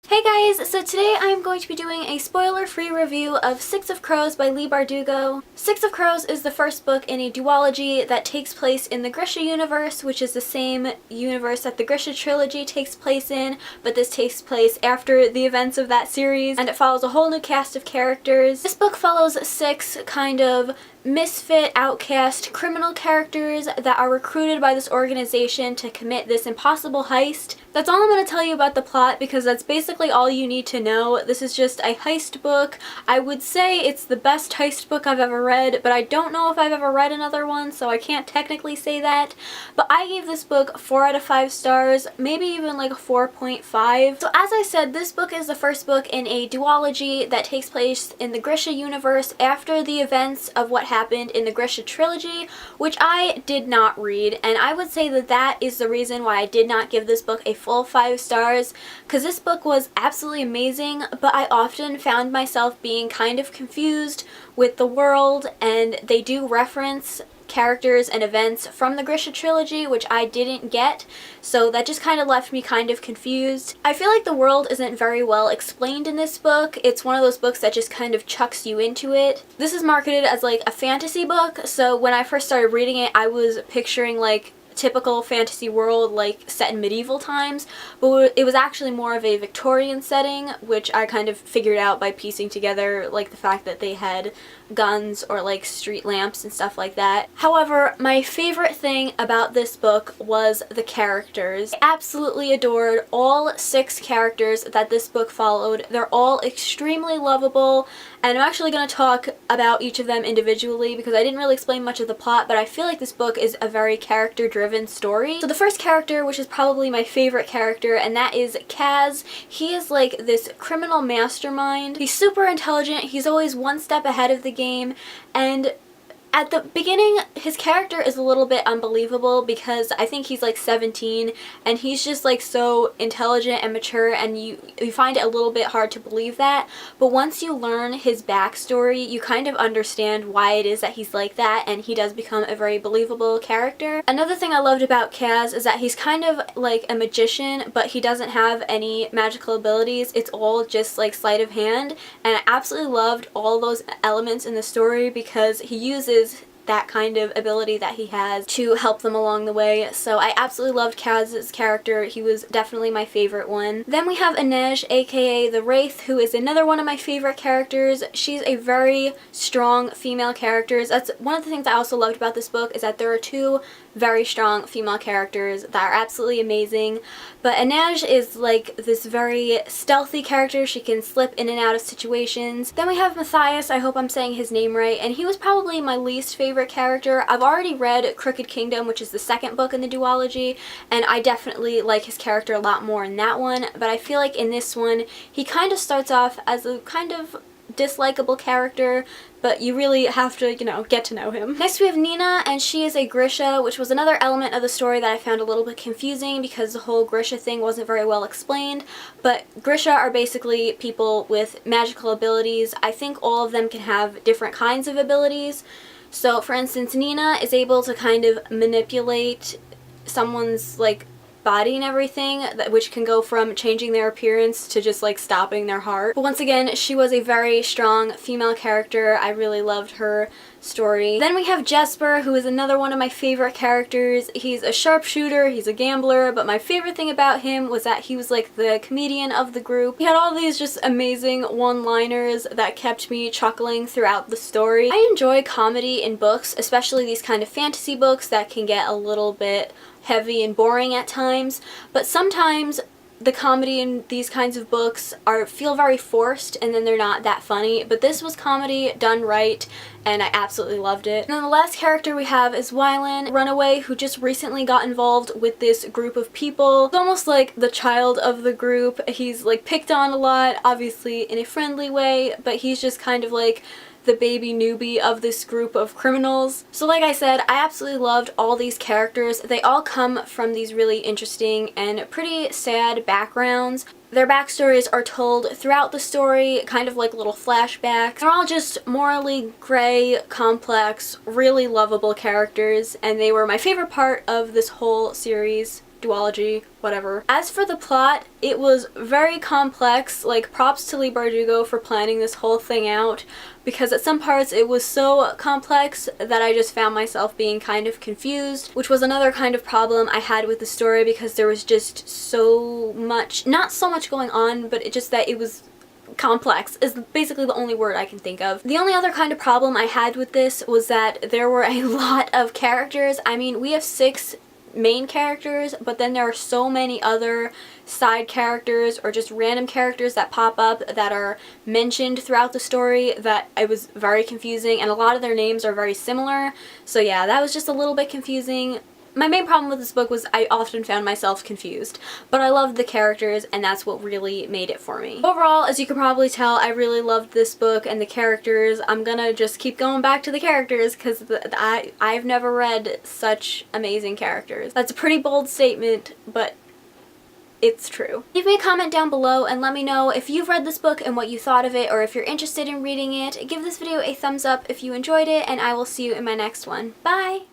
Hey guys, so today I'm going to be doing a spoiler-free review of Six of Crows by Leigh Bardugo. Six of Crows is the first book in a duology that takes place in the Grisha universe, which is the same universe that the Grisha trilogy takes place in, but this takes place after the events of that series, and it follows a whole new cast of characters. This book follows six kind of misfit, outcast, criminal characters that are recruited by this organization to commit this impossible heist. That's all I'm going to tell you about the plot because that's basically all you need to know. This is just a heist book. I would say it's the best heist book I've ever read, but I don't know if I've ever read another one, so I can't technically say that. But I gave this book 4 out of 5 stars, maybe even like a 4.5. So as I said, this book is the first book in a duology that takes place in the Grisha universe after the events of what happened in the Grisha trilogy, which I did not read, and I would say that that is the reason why I did not give this book a full 5 stars, because this book was absolutely amazing, but I often found myself being kind of confused with the world, and they do reference characters and events from the Grisha trilogy, which I didn't get, so that just kind of left me kind of confused. I feel like the world isn't very well explained in this book. It's one of those books that just kind of chucks you into it. This is marketed as like a fantasy book, so when I first started reading it, I was picturing like typical fantasy world like set in medieval times, but it was actually more of a Victorian setting, which I kind of figured out by piecing together like the fact that they had guns or like street lamps and stuff like that. However, my favorite thing about this book was the characters. I absolutely adored all 6 characters that this book followed. They're all extremely lovable, and I'm actually going to talk about each of them individually because I didn't really explain much of the plot, but I feel like this book is a very character-driven story. So the first character, which is probably my favorite character, and that is Kaz. He is like this criminal mastermind. He's super intelligent. He's always one step ahead of the game, and at the beginning, his character is a little bit unbelievable because I think he's like 17 and he's just like so intelligent and mature, and you find it a little bit hard to believe that. But once you learn his backstory, you kind of understand why it is that he's like that, and he does become a very believable character. Another thing I loved about Kaz is that he's kind of like a magician, but he doesn't have any magical abilities. It's all just like sleight of hand, and I absolutely loved all those elements in the story because he uses that kind of ability that he has to help them along the way. So I absolutely loved Kaz's character. He was definitely my favorite one. Then we have Inej, aka the Wraith, who is another one of my favorite characters. She's a very strong female character. That's one of the things I also loved about this book, is that there are 2 very strong female characters that are absolutely amazing. But Inej is like this very stealthy character. She can slip in and out of situations. Then we have Matthias, I hope I'm saying his name right, and he was probably my least favorite character. I've already read Crooked Kingdom, which is the second book in the duology, and I definitely like his character a lot more in that one, but I feel like in this one he kind of starts off as a kind of dislikable character, but you really have to, get to know him. Next we have Nina, and she is a Grisha, which was another element of the story that I found a little bit confusing because the whole Grisha thing wasn't very well explained. But Grisha are basically people with magical abilities. I think all of them can have different kinds of abilities. So for instance, Nina is able to kind of manipulate someone's like body and everything, which can go from changing their appearance to just like stopping their heart. But once again, she was a very strong female character. I really loved her story. Then we have Jesper, who is another one of my favorite characters. He's a sharpshooter, he's a gambler, but my favorite thing about him was that he was like the comedian of the group. He had all these just amazing one-liners that kept me chuckling throughout the story. I enjoy comedy in books, especially these kind of fantasy books that can get a little bit heavy and boring at times, but sometimes the comedy in these kinds of books feel very forced, and then they're not that funny, but this was comedy done right, and I absolutely loved it. And then the last character we have is Wylan, runaway, who just recently got involved with this group of people. He's almost like the child of the group. He's like picked on a lot, obviously in a friendly way, but he's just kind of like the baby newbie of this group of criminals. So like I said, I absolutely loved all these characters. They all come from these really interesting and pretty sad backgrounds. Their backstories are told throughout the story, kind of like little flashbacks. They're all just morally gray, complex, really lovable characters, and they were my favorite part of this whole series. duology, whatever. As for the plot, it was very complex. Like, props to Leigh Bardugo for planning this whole thing out, because at some parts it was so complex that I just found myself being kind of confused, which was another kind of problem I had with the story, because there was just so much, not so much going on, but it just that it was complex is basically the only word I can think of. The only other kind of problem I had with this was that there were a lot of characters. I mean, we have 6 main characters, but then there are so many other side characters or just random characters that pop up that are mentioned throughout the story that it was very confusing, and a lot of their names are very similar. So yeah, that was just a little bit confusing. My main problem with this book was I often found myself confused, but I loved the characters, and that's what really made it for me. Overall, as you can probably tell, I really loved this book and the characters. I'm gonna just keep going back to the characters because I've never read such amazing characters. That's a pretty bold statement, but it's true. Leave me a comment down below and let me know if you've read this book and what you thought of it, or if you're interested in reading it. Give this video a thumbs up if you enjoyed it, and I will see you in my next one. Bye!